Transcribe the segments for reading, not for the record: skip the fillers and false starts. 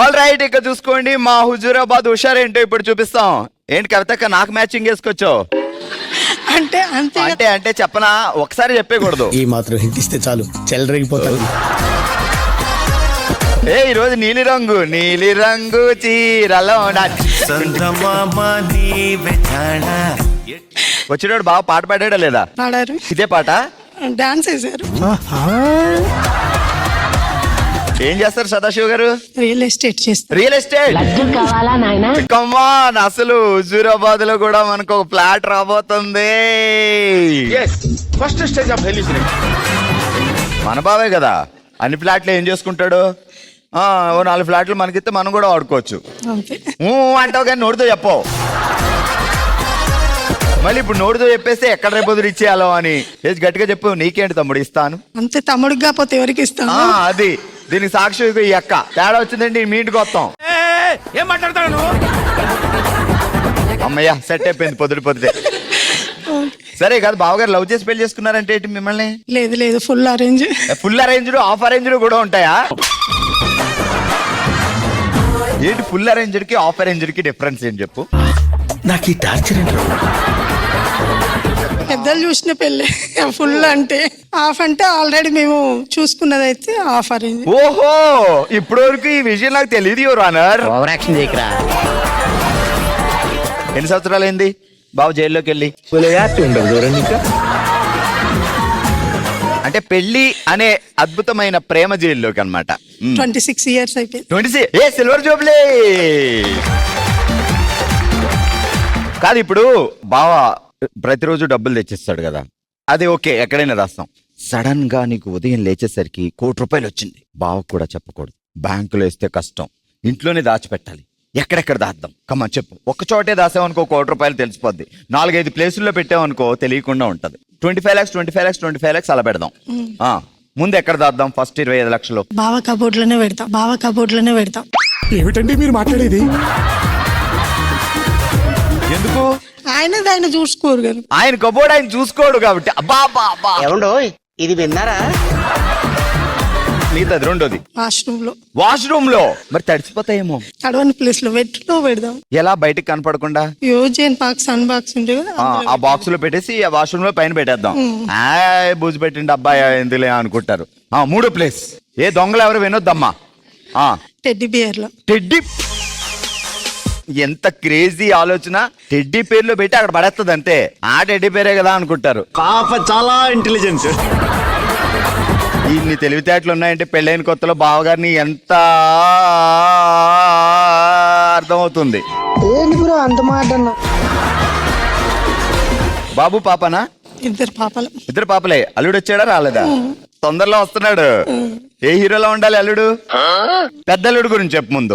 All right, ఇక చూసుకోండి మా హుజూరాబాద్ హుషారేంటో ఇప్పుడు చూపిస్తాం. ఏంటి కవితక్క నాకు మ్యాచింగ్ వేసుకొచ్చావు? అంటే అంతే అంటే అంటే చెప్పనా, ఒకసారి చెప్పేకూడదు. ఈ మాత్రం హింట్ ఇస్తే చాలు, చెలరేగిపోతారు. ఈ రోజు నీలి రంగు చీరలో వచ్చినాడు బాగా పాట పాడాడా లేదా? పాడారు, ఇదే పాట డాన్స్ వేసారు. ఏం చేస్తారు సదాశివ గారు? రియల్ ఎస్టేట్ చేస్తారు. రియల్ ఎస్టేట్ కమాన్. అసలు హుజూరాబాద్ లో కూడా మనకు ఒక ఫ్లాట్ రాబోతుంది. ఫస్ట్ స్టేజ్ ఆఫ్ మన బావే కదా, అన్ని ఫ్లాట్లు ఏం చేసుకుంటాడు? ఓ 4 ఫ్లాట్లు మనకిస్తే మనం కూడా వాడుకోవచ్చు. అంతే అంటావు కానీ నోటితో చెప్పవు. మళ్ళీ ఇప్పుడు నోటితో చెప్పేస్తే ఎక్కడ రేపొద్దు ఇచ్చేయాలో అని గట్టిగా చెప్పు. నీకేంటి తమ్ముడు ఇస్తాను అంతే, తమ్ముడికి కాకపోతే ఎవరికి ఇస్తాను? అది దీనికి సాక్షి ఈ అక్క. తేడా వచ్చిందండి మీ ఇంటికి వస్తాం. ఏం మాట్లాడతాడు నువ్వు? అమ్మయ్య సెట్ అయిపోయింది పొద్దుటే. సరే కాదు, బావగారు లవ్ చేసి పెళ్లి చేసుకున్నారంటే ఏంటి మిమ్మల్ని? లేదు full arrange. Full arranged half arranged కూడా ఉంటాయా? ఏంటి ఫుల్ అరేంజ్డ్ కి హాఫ్ అరేంజ్డ్ కి డిఫరెన్స్ ఏంటి చెప్పు నాకు. ఈ టార్చర్ పెద్దలు చూసిన పెళ్ళి ఫుల్ అంటే. హాఫ్ అంటే ఆల్రెడీ మేము చూసుకున్నది అయితే హాఫ్ అరేంజ్. ఓహో, ఇప్పటి వరకు ఈ విషయం నాకు తెలియదు. యువర్ ఆనర్, ఓవర్ యాక్షన్ చేయకరా. ఎన్ని సంవత్సరాలు అయింది బాబు జైల్లోకి వెళ్ళి? అంటే పెళ్లి అనే అద్భుతమైన ప్రేమ జైల్లోకి అన్నమాట. 26 years అయిపోయింది. 26 సిల్వర్ జూబ్లీ. కాదు, ఇప్పుడు బావా ప్రతిరోజు డబ్బులు తెచ్చిస్తాడు కదా, అది ఓకే, ఎక్కడైనా రాస్తాం. సడన్ గా నీకు ఉదయం లేచేసరికి ₹1 కోటి వచ్చింది. బావకు కూడా చెప్పకూడదు. బ్యాంకులో వేస్తే కష్టం, ఇంట్లోనే దాచిపెట్టాలి. ఎక్కడెక్కడ దాద్దాం? కమ్మని చెప్పు. ఒక్క చోటే దాసామనుకో ₹1 కోటి తెలిసిపోద్ది. 4-5 ప్లేసుల్లో పెట్టామనుకో తెలియకుండా ఉంటది. 25 lakhs అలా పెడదాం. ముందు ఎక్కడ దాద్దాం? ఫస్ట్ 25 లక్షలు బావ కబోర్డ్లోనే పెడతాం. ఏమిటండి మీరు మాట్లాడేది? ఎందుకు? ఆయన చూసుకోరు కదా. ఆయన కబోర్డ్ ఆయన చూసుకోడు కాబట్టి. అబ్బా అబ్బా, ఏమండో ఇది విన్నారా? మిగతాది రెండోది వాష్రూమ్ లో. మరి తడిసిపోతాయేమో. తడవని ప్లేస్ లో వెట్లో పెడదాం. ఎలా బయటకు కనపడకుండా? యోజన్ బాక్స్ సన్ బాక్స్ ఉంటాయి కదా, ఆ బాక్స్ లో పెట్టేసి ఆ వాష్రూమ్ లో పైన పెట్టేద్దాం. బూజు పెట్టిండి అబ్బాయి ఎందులే అనుకుంటారు. మూడో ప్లేస్ ఏ దొంగలు ఎవరు వినొద్దమ్మా. టెడ్డీ బియర్ లో. టెడ్డీ, ఎంత క్రేజీ ఆలోచన. టెడ్డీ పేర్లో పెట్టి అక్కడ పడేస్తుంది అంతే. ఆ టెడ్డీ పేరే కదా అనుకుంటారు. చాలా ఇంటెలిజెన్స్. ఇన్ని తెలివితేటలు ఉన్నాయంటే పెళ్ళైన కొత్తలో బావగారిని ఎంత అర్థమవుతుంది. అంత మాట బాబు పాపనా? 2 పాపలు. 2 పాపలే. అల్లుడు వచ్చాడా రాలేదా? తొందరలో వస్తున్నాడు. ఏ హీరోలో ఉండాలి అల్లుడు? పెద్ద అల్లుడు గురించి చెప్పు ముందు.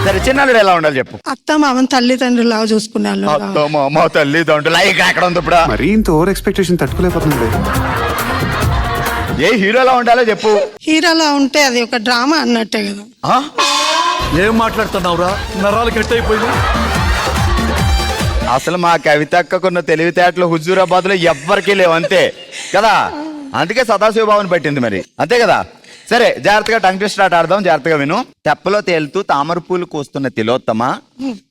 సరే, చిన్నల్లుడు ఎలా ఉండాలి చెప్పు. అత్త మామని తల్లిదండ్రులు లాగా చూసుకున్నాను. అత్త మామ తల్లిదండ్రులు ఎక్కడ ఉంది ఇప్పుడు? మరీ ఇంత ఓవర్ ఎక్స్పెక్టేషన్ తట్టుకోలేకపోతుంది. ఏ హీరోలా ఉండాలో చెప్పు. హీరోలా ఉంటే అది ఒక డ్రామా అన్నట్టే కదా. ఏం మాట్లాడుతున్నావురా? నరాలు కట్ అయిపోయింది. అసలు మా కవితక్కకున్న తెలివితేటలు హుజూరాబాద్ లో ఎవ్వరికీ లేవు, అంతే కదా. అందుకే సదాశివబాబుని పట్టింది మరి, అంతే కదా. సరే, జాగ్రత్తగా టంగ్ ట్విస్టర్ ఆట ఆడదాం. జాగ్రత్తగా విను. తెప్పలో తేలుతూ తామర పూలు కోస్తున్న తిలోత్తమ,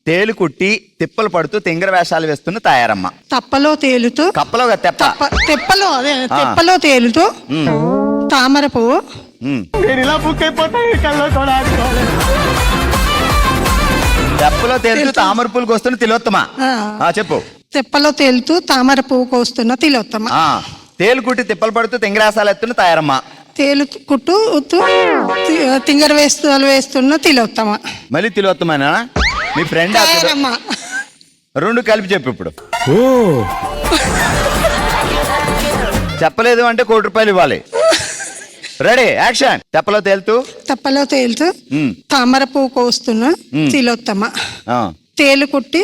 తేలు కుట్టి తిప్పలు పడుతూ తింగర వేషాలు వేస్తున్న తాయారమ్మ. తప్పలో తేలుతూ తెప్పలో తేలుతూ తామర పువ్వు. తెప్పలో తేలుతూ తామర పూలు కోస్తున్న తిలోత్తమ. చెప్పు. తెప్పలో తేలుతూ తామర పువ్వు కోస్తున్న తిలోత్తమ. తేలు కుట్టి తిప్పలు పడుతూ తింగర వేషాలు వేస్తున్న తాయారమ్మ. తేలు కుట్టు తింగర వేస్తున్న తిలోత్తమ. మళ్ళీ తిలోత్తమేనా? మీ ఫ్రెండ్ రెండు కలిపి చెప్పు ఇప్పుడు. చెప్పలేదు అంటే ₹1 ఇవ్వాలి. Ready, action. తెప్పలో తేలుతూ తామర పువ్వు కోస్తున్న తిలోత్తమ. తేలు కుట్టి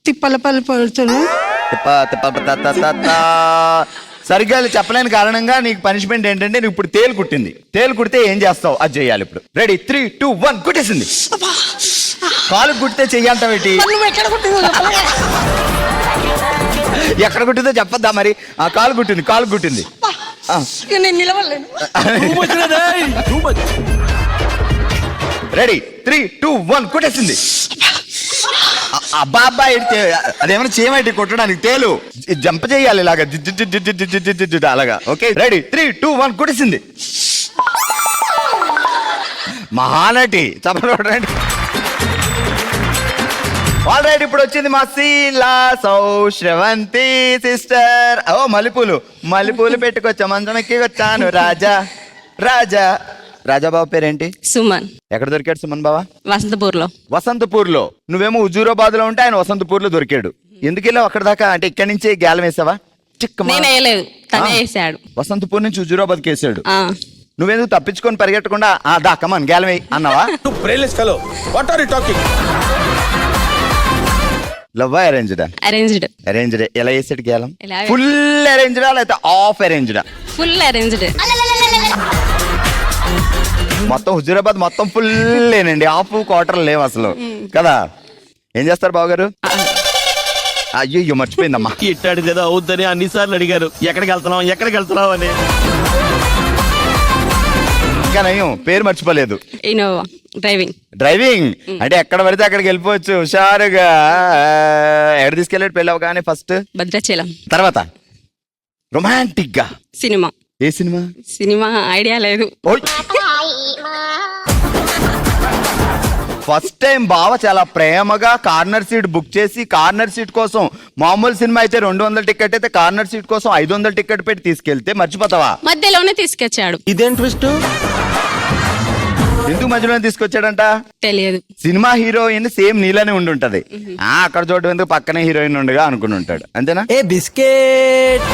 తిప్పల పళ్ళు పడుతున్న. సరిగ్గా చెప్పలేని కారణంగా నీకు పనిష్మెంట్ ఏంటంటే నువ్వు ఇప్పుడు తేలు కుట్టింది. తేలు కుడితే ఏం చేస్తావు అది చెయ్యాలి ఇప్పుడు. రెడీ, 3, 2, 1 కుట్టేసింది. కాలు కుట్టితే చెయ్యంటావేటి? ఎక్కడ కుట్టిందో చెప్పద్దా మరి? కాలు కుట్టింది. నేను నిలవలేను. రెడీ 3, 2, 1 కొట్టేసింది. అబ్బా అబ్బా అదేమైనా చేయమంటే కొట్టడానికి తేలు జంప్ చేయాలి ఇలాగా అలాగా. ఓకే రెడీ 3, 2, 1 కొట్టేసింది. మహానటి చెప్పండి. ఆల్ రైట్, ఇప్పుడు వచ్చింది మా శీలా శ్రవంతి సిస్టర్. ఓ మల్లెపూలు పెట్టుకొచ్చా, మంచం ఎక్కి వచ్చాను. రాజాబాబు పేరేంటి? సుమన్. ఎక్కడ దొరికాడు సుమన్ బావా? వసంతపూర్ లో. నువ్వేమో హుజూరాబాద్ లో ఉంటే ఆయన వసంతపూర్ లో దొరికాడు. ఎందుకు వెళ్ళావు అక్కడ దాకా? అంటే ఇక్కడి నుంచి గ్యాలం వేసావా? నేను వేయలేదు, తనే వేసాడు. వసంతపూర్ నుంచి హుజూరాబాద్ కేసాడు. నువ్వెందుకు తప్పించుకొని పరిగెట్టకుండా దా కమాన్ గ్యాలం వేయి అన్నావా? లవ్వా అరేంజ్డా? అరేంజ్డ్. ఎలా వేసాడు గ్యాలం? ఫుల్ అరేంజ్డా లేకపోతే ఆఫ్ అరేంజ్డా? Full arranged. మొత్తం హుజూరాబాద్ మొత్తం ఫుల్ లేనండి, ఆఫ్ క్వార్టర్ లేవు అసలు కదా. ఏం చేస్తారు బావగారు? అయ్యో మర్చిపోయిందమ్మా. ఇట్టాడు కదా అవుద్దని అన్నిసార్లు అడిగారు, ఎక్కడికి వెళ్తున్నావు అని. ఇంకా నయం పేరు మర్చిపోలేదు. ఇన్నోవా డ్రైవింగ్ అంటే ఎక్కడ పడితే అక్కడికి వెళ్ళిపోవచ్చు హుషారుగా. ఎక్కడ తీసుకెళ్ళాడు పెళ్ళి అవగానే? ఫస్ట్ భద్రాచలం, తర్వాత రొమాంటిక్ గా సినిమా. ఏ సినిమా? సినిమా ఐడియా లేదు. ఫస్ట్ టైం బావ చాలా ప్రేమగా కార్నర్ సీట్ బుక్ చేసి, కార్నర్ సీట్ కోసం మామూలు సినిమా అయితే 200 టికెట్ అయితే కార్నర్ సీట్ కోసం 500 టికెట్ పెట్టి తీసుకెళ్తే మర్చిపోతావా? మధ్యలోనే తీసుకొచ్చాడు. ఇదేం ట్విస్ట్? ఎందుకు మధ్యలోనే తీసుకొచ్చాడంట? తెలియదు. సినిమా హీరోయిన్ సేమ్ నీలానే ఉండుంటది. అక్కడ చూడటం ఎందుకు, పక్కనే హీరోయిన్ ఉండగా అనుకుని ఉంటాడు. అంతేనా? ఏ బిస్కెట్.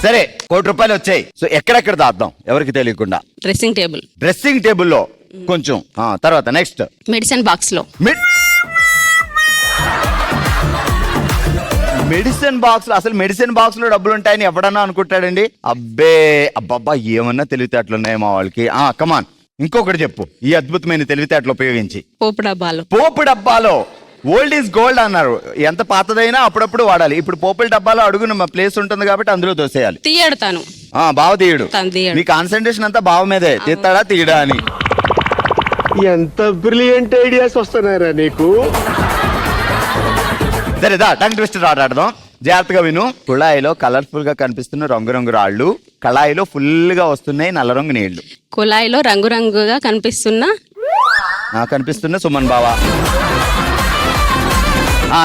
సరే, ₹1,00,00,000 వచ్చాయి. సో ఎక్కడెక్కడ దాద్దాం ఎవరికి తెలియకుండా? డ్రెస్సింగ్ టేబుల్లో కొంచెం. తర్వాత నెక్స్ట్ మెడిసిన్ బాక్స్ లో. మెడిసిన్ బాక్స్ లో, అసలు మెడిసిన్ బాక్స్ లో డబ్బులు ఉంటాయని ఎవడన్నా అనుకుంటాడండి? అబ్బబ్బా ఏమన్నా తెలివితేటలు ఉన్నాయి మా వాళ్ళకి. కమాన్ ఇంకొకటి చెప్పు ఈ అద్భుతమైన తెలివితేటలు ఉపయోగించి. పోపు డబ్బాలో ఓల్డ్ ఈజ్ గోల్డ్ అన్నారు. ఎంత పాతదైనా అప్పుడప్పుడు వాడాలి. ఇప్పుడు పోపుల డబ్బాలో అడుగున ప్లేస్ ఉంటుంది కాబట్టి అందులో దోసేయాలి. తీయడతాను. బావ తీయడు. మీ కాన్సన్ట్రేషన్ అంతా బావ మీదే. తీస్తాడా తీయడా అని. ఎంత బ్రిలియంట్ ఐడియాస్ వస్తున్నారా నీకు? సరేదా టంగ్ ట్విస్టర్ ఆడాడదాం. జాగ్రత్తగా విను. కుళాయిలో కలర్ఫుల్ గా కనిపిస్తున్న రంగురంగు రాళ్ళు, కళాయిలో ఫుల్ గా వస్తున్నాయి నల్ల రంగు నీళ్లు. కుళాయిలో రంగురంగుగా కనిపిస్తున్న సుమన్ బావా.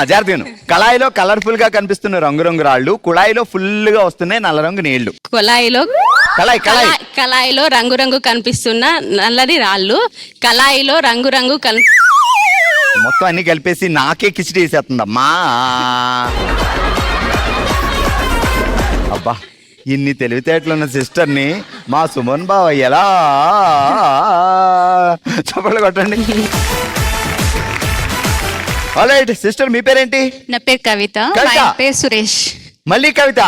జాగ్రత్త విను. కళాయిలో కలర్ఫుల్ గా కనిపిస్తున్న రంగురంగు రాళ్ళు, కుళాయిలో ఫుల్ గా వస్తున్నాయి నల్ల రంగు నీళ్లు. కళాయిలో రంగురంగు కనిపిస్తున్న నల్లది రాళ్ళు, కళాయిలో రంగురంగు మొత్తం అన్ని కలిపేసి నాకే కిచిడి వేసేస్తుందమ్మా. అబ్బా ఇన్ని తెలివితేటలున్న సిస్టర్ ని మా సుమన్ బావ ఎలా చప్పట్లు కొట్టండి. ఆల్రైట్ సిస్టర్, మీ పేరేంటి? నా పేరు కవిత. సురేష్. మళ్ళీ కవిత?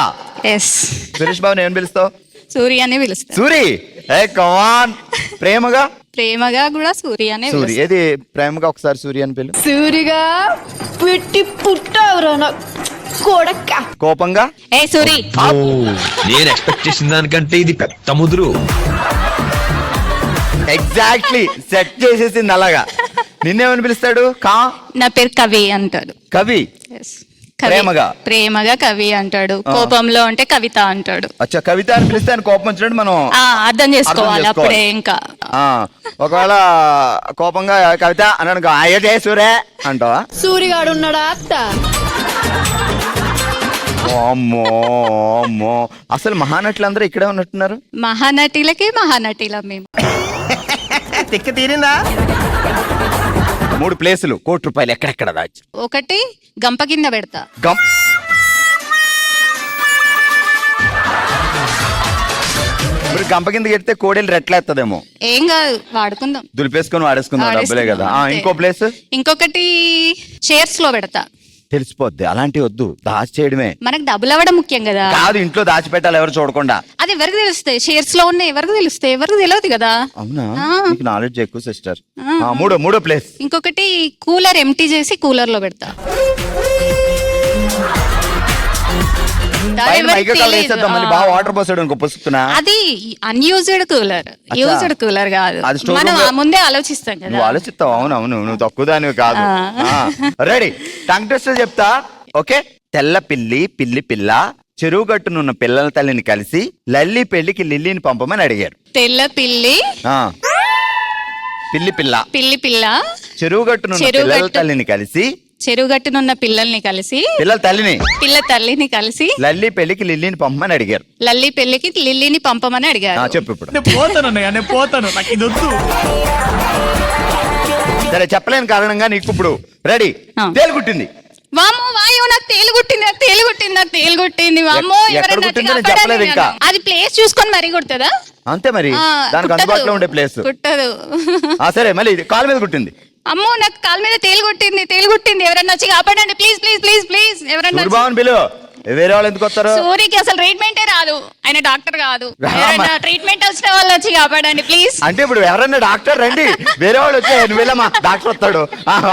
ఎస్. సురేష్ బాబు నేను పిలుస్తావు? సూర్య అని పిలుస్తా. సూరి. కమాన్. ప్రేమగా కూడా సూర్య అనే. సూరి ఏది ప్రేమగా ఒకసారి సూర్య అని పిలు. సూరిగా పెట్టి పుట్టవురా కొడక్క. కోపంగా ఏ సూరి. నేను ఎక్స్పెక్ట్ చేసిన దానికంటే ఇది పెద్ద ముదురు. ఎగ్జాక్ట్లీ సెట్ చేసేసింది అలాగా. నిన్నేమని పిలుస్తాడు? నా పేరు కవి అంటాడు. కవి. ప్రేమగా కవి అంటాడు. కోపంలో అంటే కవిత అంటాడు. అచ్చా, కవిత అని పిలిస్తే ఆయన కోపం వచ్చినట్టు మనం అర్థం చేసుకోవాలి. అప్పుడే ఇంకా ఒకవేళ కోపంగా కవిత అన్నాడు అయ్యే సూరే అంటావా? సూరిగాడు ఉన్నాడా అత్త? అమ్మో అసలు మహానటులు అందరూ ఇక్కడే ఉన్నట్టున్నారు. మహానటిల మేము. తిక్క తీరిందా? 3 ప్లేసులు ₹1,00,00,000 ఎక్కడెక్కడ దాచి. ఒకటి గంప కింద పెడతా. మీరు గంప కింద పెడితే కోడేలు రెట్లేస్తుందేమో. ఏం కాదు, వాడుకుందాం. దులిపేసుకొని వాడేసుకుందాం, డబ్బులే కదా. ఇంకో ప్లేస్. ఇంకొకటి చైర్స్ లో పెడతా. తెలిసిపోద్ది. అలాంటివి వద్దు, దాచేయడమే. మనకు డబ్బులు అవ్వడం ముఖ్యం కదా. కాదు, ఇంట్లో దాచిపెట్టాలి ఎవరు చూడకుండా. అది ఎవరికి తెలుస్తాయి? షేర్స్ లో ఉన్న ఎవరికి తెలుస్తాయి? ఎవరికి తెలియదు కదా. అవునా? నీకు నాలెడ్జ్ ఎక్కువ సిస్టర్. మూడో ప్లేస్. ఇంకొకటి కూలర్ ఎంటీ చేసి కూలర్ లో పెడతా. ఉంటారు, పైన ఎవరికి మైకా కాల్ తెలీదు. వేసేద్దాం మళ్ళీ బాగా వాటర్ పోసాడు ఇంకో పుస్తున్నా. అది అన్యూజ్డ్ కూలర్, యూజ్డ్ కూలర్ కాదు. అది store మనం room లో- ముందే ఆలోచిస్తాం కదా. నువ్వు ఆలోచిస్తావు, అవునవును, నువ్వు తక్కువ దానివి కాదు. రెడీ, టంగ్ ట్విస్టర్ చెప్తా. ఓకే, తెల్ల పిల్లి పిల్లి పిల్ల చెరువు గట్టునున్న పిల్లల తల్లిని కలిసి లల్లి పెళ్లికి లిల్లీని పంపమని అడిగారు. తెల్ల పిల్లి ఆ పిల్లి పిల్ల పిల్లి పిల్ల చెరువు గట్టునున్న చెరువు పిల్లల గట్టు- తల్లిని కలిసి చెరువుగట్టునున్న పిల్లల్ని కలిసి పిల్లల తల్లిని పిల్ల తల్లిని కలిసి లల్లి పెళ్లికి లిల్లీని పంపమని అడిగారు. లల్లి పెళ్లికి లిల్లీని పంపమని అడిగారు. చెప్పు ఇప్పుడు. నేను పోతాను అన్నయ్య, నేను పోతాను, నాకు ఇది వద్దు. సరే, చెప్పలేని కారణంగా నీకు ఇప్పుడు రెడీ. ఆ. తేలుగుట్టింది. వామ్మో వాయో, నాకు తేలుగుట్టింది, నాకు తేలుగుట్టింది, నాకు తేలుగుట్టింది. వామ్మో, ఎక్కడ ఎవరైనా గుట్టిందో నేను కాపాడండి చెప్పలేదు ఇంకా. నన్ను. అది ప్లేస్ చూసుకొని మరీ కుడుతుందా? అంతే మరి, దానికి అందుబాటులో ఉండే ప్లేస్. కుట్టదు. సరే, మళ్ళీ ఇది కాలు మీద కుట్టింది. అమ్మో, నాకు కాలు మీద తేలుగుట్టింది, ఎవరైనా వచ్చి కాపాడండి ప్లీజ్ ప్లీజ్ ప్లీజ్ ప్లీజ్. ఎవరైనా వచ్చి- సూర్యబాబుని పిలు. వేరే వాళ్ళు ఎందుకు వస్తారు? సూరికి అసలు ట్రీట్మెంటే రాదు, ఆయన డాక్టర్ కాదు. రామ. ఎవరైనా ట్రీట్మెంట్ వచ్చిన వాళ్ళు వచ్చి కాపాడండి ప్లీజ్. అంటే ఇప్పుడు ఎవరన్నా డాక్టర్ రండి, వేరే వాళ్ళు వచ్చే నువ్వు వెళ్ళమ్మా, డాక్టర్ వస్తాడు,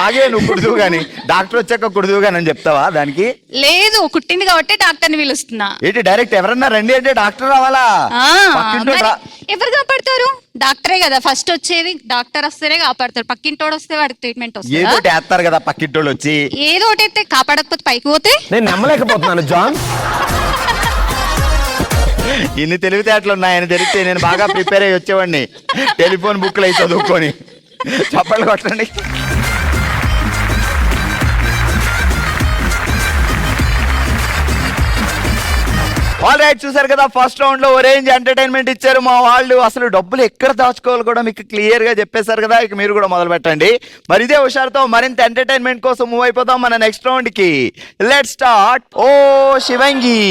ఆగే నువ్వు కుడుదువు గాని, డాక్టర్ వచ్చాక కుడుదువు గాని అని చెప్తావా దానికి? లేదు, కుట్టింది కాబట్టి డాక్టర్ని పిలుస్తున్నా. ఏంటి డైరెక్ట్ ఎవరన్నా రండి అంటే డాక్టర్ రావాలా? ఆ, పక్కింటోడు మరి రా- ఎవరు కాపాడతారు? డాక్టరే కదా ఫస్ట్ వచ్చేది, డాక్టర్ వస్తేనే కాపాడతారు. పక్కింటోడు వస్తే వాడికి ట్రీట్మెంట్ వస్తుంది. ఏదో వేస్తారు కదా పక్కింటోళ్ళు వచ్చి. ఏదో ఒకటి అయితే కాపాడకపోతే పైకి పోతే నేను నమ్మలేకపోతున్నాను జాన్. ఇన్ని తెలివితేటలు ఉన్నాయని తెలిస్తే నేను బాగా ప్రిపేర్ అయ్యి వచ్చేవాడిని, టెలిఫోన్ బుక్లు అయి చదువుకొని. చప్పట్లు కొట్టండి. ఆల్ రైట్, చూసారు కదా ఫస్ట్ రౌండ్ లో రేంజ్ ఎంటర్టైన్మెంట్ ఇచ్చారు మా వాళ్ళు. అసలు డబ్బులు ఎక్కడ దాచుకోవాలి కూడా మీకు క్లియర్ గా చెప్పేశారు కదా. ఇక మీరు కూడా మొదలు పెట్టండి. మరి ఇదే హుషారుతో మరింత ఎంటర్టైన్మెంట్ కోసం మూవ్ అయిపోతాం మన నెక్స్ట్ రౌండ్ కి. Let's start. ఓ శివంగి,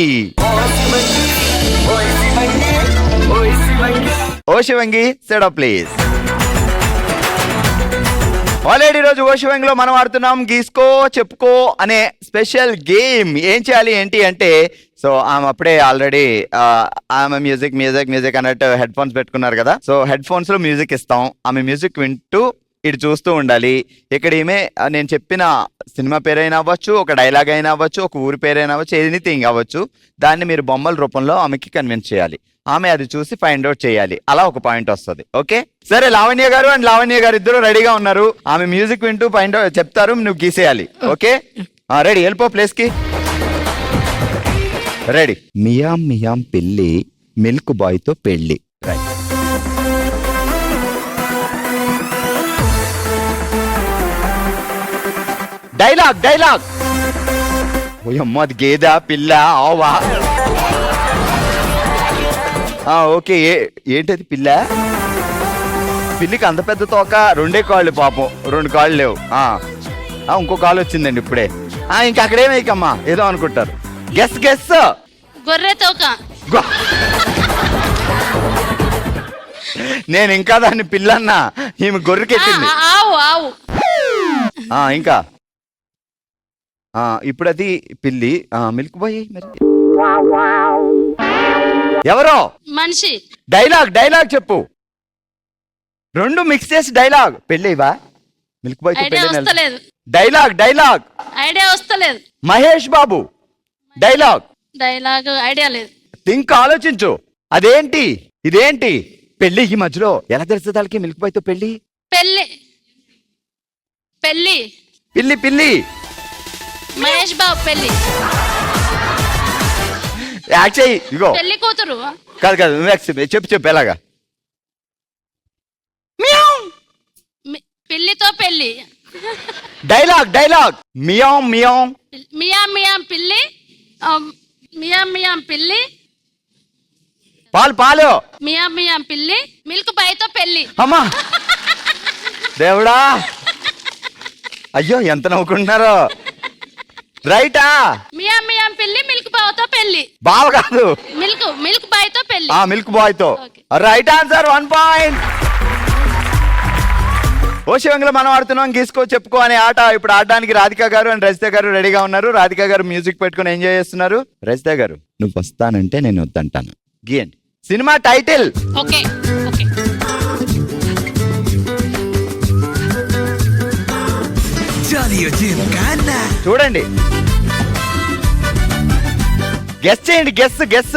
ఓ Shivangi set up please. Already రోజు ఓ శివంగిలో మనం ఆడుతున్నాం గీసుకో చెప్పుకో అనే స్పెషల్ గేమ్. ఏం చేయాలి ఏంటి అంటే, సో ఆమె అప్పుడే ఆల్రెడీ ఆమె మ్యూజిక్ మ్యూజిక్ మ్యూజిక్ అన్నట్టు హెడ్ ఫోన్స్ పెట్టుకున్నారు కదా. సో హెడ్ ఫోన్స్ లో మ్యూజిక్ ఇస్తాం, ఆమె మ్యూజిక్ వింటూ ఇటు చూస్తూ ఉండాలి. ఇక్కడ ఏమే నేను చెప్పిన సినిమా పేరైనా అవ్వచ్చు, ఒక డైలాగ్ అయినా అవ్వచ్చు, ఒక ఊరి పేరైనా అవ్వచ్చు, ఎనీథింగ్ అవ్వచ్చు, దాన్ని మీరు బొమ్మల రూపంలో ఆమెకి కన్విన్స్ చేయాలి. ఆమె అది చూసి ఫైండ్ అవుట్ చేయాలి. అలా ఒక పాయింట్ వస్తుంది. ఓకే, సరే, లావణ్య గారు అండ్ లావణ్య గారు ఇద్దరు రెడీగా ఉన్నారు. ఆమె మ్యూజిక్ వింటూ ఫైండ్ అవుట్ చెప్తారు, నువ్వు గీసేయాలి. ఓకే, రెడీ, వెళ్ళిపో ప్లేస్ కి. రెడీ. మియాం మియాం పిల్లి మిల్క్ బాయ్ తో పెళ్లి. రైట్. Dialogue dialogue. ఓయమ్మ, అది గేదె పిల్ల ఆవా? ఓకే, ఏంటది పిల్ల? పిల్లికి అంత పెద్ద తోక, రెండే కాళ్ళు, పాపం 2 కాళ్ళు లేవు. ఇంకో కాలు వచ్చిందండి ఇప్పుడే. ఇంకా అక్కడేమేకమ్మా ఏదో అనుకుంటారు. Guess guess. గొర్రె తోక. నేను ఇంకా దాన్ని పిల్లన్నా, ఈమె గొర్రెకెట్టింది. ఆవు ఆవు. ఇంకా ఇప్పుడు అది పిల్లి. మిల్క్ బాయ్ మరి ఎవరో మనిషి. డైలాగ్ డైలాగ్ చెప్పు. 2 మిక్స్ చేసి డైలాగ్. పెళ్ళివా మిల్క్ బాయ్ తో ఐడియా పెళ్ళి. వస్తలేదు. Dialogue dialogue. ఐడియా వస్తలేదు. Mahesh Babu dialogue. Dialogue idea లేదు. థింక్, ఆలోచించు. అదేంటి ఇదేంటి పెళ్లి ఈ మధ్యలో ఎలా తెలుస్తుంది వాళ్ళకి మిల్క్ బాయ్ తో పెళ్లి? పెళ్లి పెళ్లి పిల్లి పిల్లి. మహేష్ బాబు పెళ్లి. యాక్చువల్లీ ఇగో పెళ్లి కూతురు. కాదు కాదు, నువ్వు చెప్పు చెప్పు ఎలాగా. పిల్లితో పెళ్లి. Dialogue dialogue. మియాం మియాం. మియాం మియాం పిల్లి. మియాం మియాం పిల్లి. పాలు పాలు. మియాం మియాం పిల్లి మిల్క్ బాయ్తో పెళ్లి. అమ్మా దేవుడా, అయ్యో ఎంత నవ్వుకుంటున్నారో. రైటా? మియాం మియాం పిల్లి మిల్క్ బాయ్తో పెళ్లి. బావ కాదు, మిల్క్ బాయ్తో పెళ్లి. మిల్క్ బాయ్ తో. Okay. Right answer, 1 point. ఓ శివంగిలో మనం ఆడుతున్నాం గీసుకో చెప్పుకో అనే ఆట. ఇప్పుడు ఆడడానికి రాధిక గారు అండ్ రజిత గారు రెడీగా ఉన్నారు. రాధిక గారు మ్యూజిక్ పెట్టుకుని ఎంజాయ్ చేస్తున్నారు. రజిత గారు నువ్వు వస్తానంటే నేను వద్దంటాను. గీయండి. Cinema title. Okay okay. చూడండి, గెస్ చేయండి, గెస్ గెస్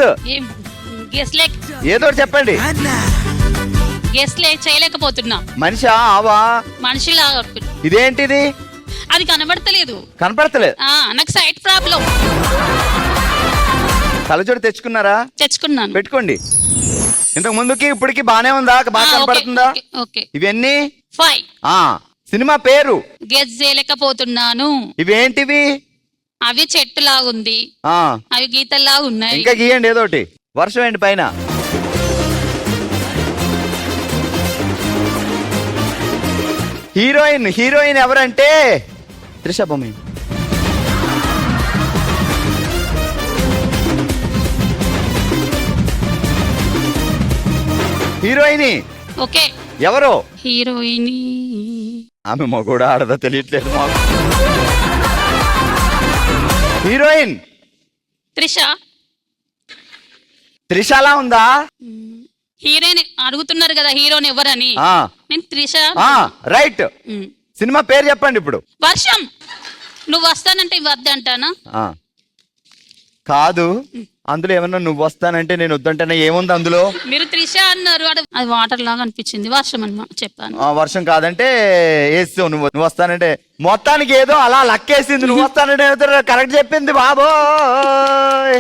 ఏదో ఒకటి చెప్పండి. గెస్లే చేయలేకపోతున్నా. మనిషా ఆవా మనిషిలా ఇదేంటిది? అది కనబడతలేదు. కనపడతలేదు. నాకు సైట్ ప్రాబ్లం. కళ్ళజోడు తెచ్చుకున్నారా? తెచ్చుకున్నాను. పెట్టుకోండి. ఇంతకు ముందుకి ఇప్పటికి బానే ఉందా? బాగా కనపడుతుందా? ఓకే. ఇవన్నీ 5. సినిమా పేరు గెస్ చేయలేకపోతున్నాను. ఇవేంటివి? అవి చెట్టు లాగుంది, అవి గీతల్లాగా ఉన్నాయి. ఇంకా గీయండి ఏదో ఒకటి. వర్షం ఏంటి పైన? హీరోయిన్ ఎవరంటే త్రిష బొమ్మ. Heroine okay. ఎవరు? హీరోయిన్ ఆమె మగోడా ఆడదా తెలియట్లేదు మాకు. హీరోయిన్ త్రిషలా ఉందా? హీరోయిన్ అడుగుతున్నారు కదా హీరోని ఎవరని. నేను త్రిష. రైట్. సినిమా పేరు చెప్పండి ఇప్పుడు. వర్షం. నువ్వు వస్తానంటే వద్దంటానా? కాదు, అందులో ఏమన్నా నువ్వు వస్తానంటే నేను వద్దంటానా? ఏముంది అందులో? మీరు త్రిష అన్నారు, అది వాటర్ లాగా అనిపించింది. వర్షం అని చెప్పాను. వర్షం కాదంటే వేస్తావు. నువ్వు వస్తానంటే మొత్తానికి ఏదో అలా లక్కేసింది. నువ్వు వస్తానంటే కరెక్ట్ చెప్పింది బాబోయ్.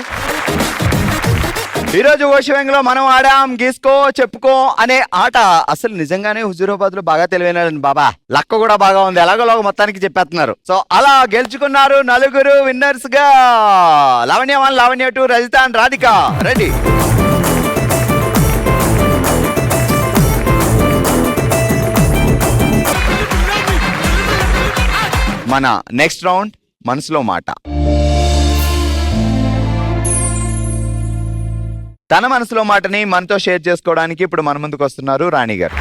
ఈరోజు ఓషివంగిలో మనం ఆడాం గీసుకో చెప్పుకో అనే ఆట. అసలు నిజంగానే హుజూరాబాద్ లో బాగా తెలివైనాడు బాబా. లక్క కూడా బాగా ఉంది. ఎలాగోలాగో మొత్తానికి చెప్పేస్తున్నారు. సో అలా గెలుచుకున్నారు నలుగురు విన్నర్స్ గా. లావణ్య 1, లావణ్య 2, రజిత అండ్ రాధిక. రెడీ? మన నెక్స్ట్ రౌండ్ మనసులో మాట. తన మనసులో మాటని మనతో షేర్ చేసుకోవడానికి ఇప్పుడు మన ముందుకు వస్తున్నారు రాణి గారు.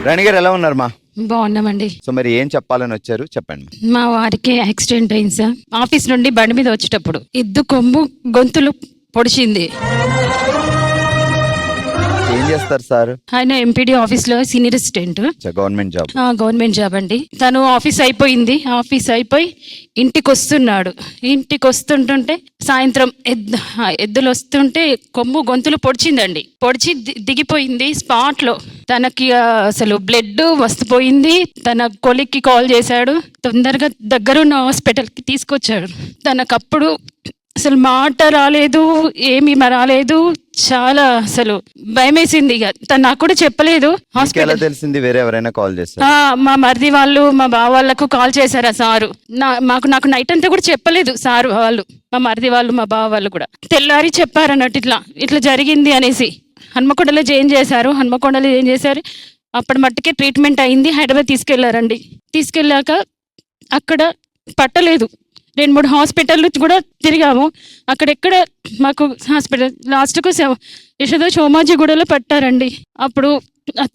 రాణి గారు ఎలా ఉన్నారు మా? బాగున్నామండి. సో మరి ఏం చెప్పాలని వచ్చారు చెప్పండి. మా వారికి యాక్సిడెంట్ అయింది సార్. ఆఫీస్ నుండి బండి మీద వచ్చేటప్పుడు ఎద్దు కొమ్ము గొంతులు పొడిచింది. ఏం చేస్తారు సార్? ఆయన ఎంపీడీ ఆఫీస్ లో senior assistant. Government job. Government job అండి. తను ఆఫీస్ అయిపోయింది. ఆఫీస్ అయిపోయి ఇంటికి వస్తున్నాడు. ఇంటికి వస్తుంటుంటే సాయంత్రం ఎద్దులు వస్తుంటే కొమ్ము గొంతులు పొడిచిందండి. పొడిచి దిగిపోయింది స్పాట్ లో. తనకి అసలు బ్లడ్ వస్తుపోయింది. తన కొలిక్కి కాల్ చేశాడు. తొందరగా దగ్గరున్న హాస్పిటల్ కి తీసుకొచ్చాడు. తనకప్పుడు అసలు మాట రాలేదు, ఏమీ రాలేదు. చాలా అసలు భయమేసింది. ఇక తను నాకు కూడా చెప్పలేదు. హాస్పిటల్ తెలిసింది వేరే ఎవరైనా కాల్ చేశారు? మా మరిది వాళ్ళు మా బావ వాళ్ళకు కాల్ చేశారు. ఆ సారు నాకు నైట్ అంతా కూడా చెప్పలేదు. సారు వాళ్ళు, మా మరిది వాళ్ళు, మా బావ వాళ్ళు కూడా తెల్లారి చెప్పారు అన్నట్టు ఇట్లా జరిగింది అనేసి. హన్మకొండలో జాయిన్ చేశారు. హన్మకొండలో జాయిన్ చేశారు. అప్పటి మట్టుకే ట్రీట్మెంట్ అయింది. హైదరాబాద్ తీసుకెళ్లారండి. తీసుకెళ్ళాక అక్కడ పట్టలేదు. 2-3 హాస్పిటల్ కూడా తిరిగాము. అక్కడెక్కడ మాకు హాస్పిటల్ లాస్ట్కు యశోద సోమాజిగూడలో పట్టారండి. అప్పుడు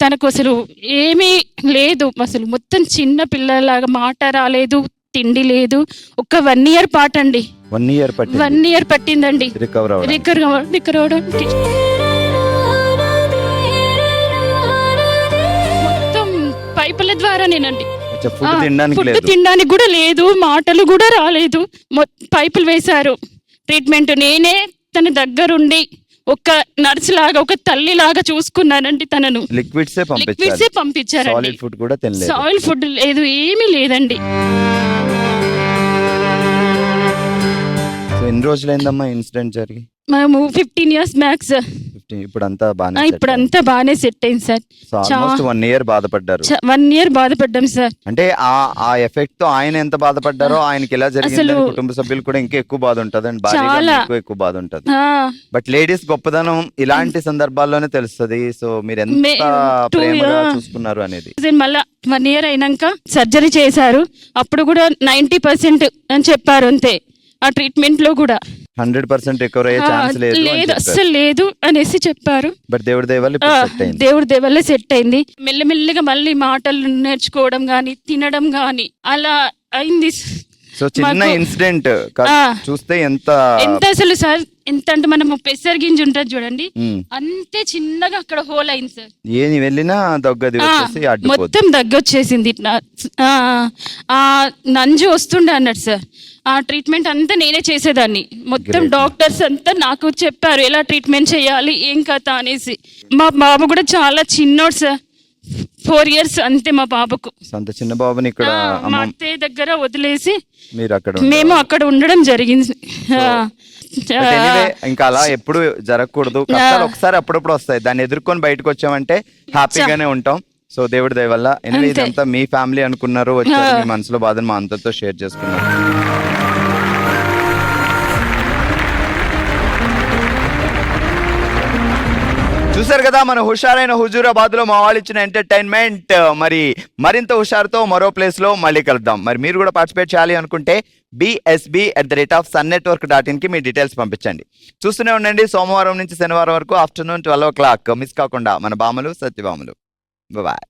తనకు అసలు ఏమీ లేదు. అసలు మొత్తం చిన్న పిల్లలాగా మాట రాలేదు, తిండి లేదు. ఒక 1 year పాటు అండి. 1 year పట్టిందండి రికవర్ అవడానికి. మొత్తం పైపుల ద్వారానేనండి. ఫుడ్ తినడానికి కూడా లేదు, మాటలు కూడా రాలేదు. పైపులు వేశారు. ట్రీట్మెంట్ నేనే తన దగ్గరుండి ఒక నర్స్ లాగా, ఒక తల్లి లాగా చూసుకున్నానండి. తనను లిక్విడ్సే పంపించారండి. సాయిల్ ఫుడ్ లేదు, ఏమీ లేదండి. ఎన్ని రోజులైందమ్మా ఇన్సిడెంట్ జరిగి? మేము 15 years మ్యాక్స్. ఇప్పుడంతా బాగానే సెట్ అయింది సార్. 1 year బాధపడ్డారు. 1 year బాధపడ్డాం సార్. అంటే ఆ ఎఫెక్ట్ తో ఆయన ఎంత బాధపడ్డారో, ఆయనకి ఎలా జరిగింది కుటుంబ సభ్యులు కూడా ఇంకా ఎక్కువ బాధ ఉంటది అండి. భార్య ఎక్కువ బాధ ఉంటది. బట్ లేడీస్ గొప్పదనం ఇలాంటి సందర్భాల్లోనే తెలుస్తుంది. సో మీరు ఎంత ప్రేమగా చూసుకున్నారు అనేది. మళ్ళా 1 year అయినాక సర్జరీ చేశారు. అప్పుడు కూడా 90% అని చెప్పారు. అంతే. ఆ ట్రీట్మెంట్ లో కూడా 100% రికవర్ అయ్యే ఛాన్స్ లేదు, అస్సలు లేదు అనేసి చెప్పారు. బట్ దేవుడి దయ వల్ల సెట్ అయింది. మెల్లమెల్లగా మళ్ళీ మాటలు నేర్చుకోవడం గాని, తినడం గాని అలా అయింది. సో చిన్న ఇన్సిడెంట్ చూస్తే ఎంత అసలు సార్, ఎంత అంటే మనం పెసర్ గింజ ఉంటుంది చూడండి, అంతే చిన్నగా అక్కడ హోల్ అయింది సార్. ఏది వెళ్ళినా దగ్గది మొత్తం దగ్గొచ్చేసింది. ఇట్లా నంజు వస్తుండే అన్నట్టు సార్. ఆ ట్రీట్మెంట్ అంతా నేనే చేసేదాన్ని. మొత్తం డాక్టర్స్ అంతా నాకు చెప్పారు ఎలా ట్రీట్మెంట్ చేయాలి ఏం కథ అనేసి. మా బాబు కూడా చాలా చిన్నోడు సార్, 4 years అంతే మా బాబుకు. సొంత చిన్న బాబుని ఇక్కడ మా అత్తయ్య దగ్గర వదిలేసి మీరు అక్కడ మేము అక్కడ ఉండడం జరిగింది. But anyway, ఇంకా అలా ఎప్పుడు జరగకూడదు. కష్టాలు ఒకసారి అప్పుడప్పుడు వస్తాయి, దాన్ని ఎదుర్కొని బయటకు వచ్చామంటే హ్యాపీగానే ఉంటాం. సో దేవుడి దయ వల్ల ఎనివే ఇదంతా మీ ఫ్యామిలీ అనుకున్నారు, వచ్చారు, మీ మనసులో బాధను మా అందరితో షేర్ చేసుకున్నారు. చూసారు కదా మన హుషారైన హుజూరాబాద్ లో మా వాళ్ళు ఇచ్చిన ఎంటర్టైన్మెంట్. మరి మరింత హుషారుతో మరో ప్లేస్ లో మళ్ళీ కలుద్దాం. మరి మీరు కూడా పార్టిసిపేట్ చేయాలి అనుకుంటే bsb@sunnetwork.in కి మీ డీటెయిల్స్ పంపించండి. చూస్తూనే ఉండండి సోమవారం నుంచి శనివారం వరకు ఆఫ్టర్నూన్ 12 o'clock. మిస్ కాకుండా మన బామలు సత్యభామలు. బాయ్.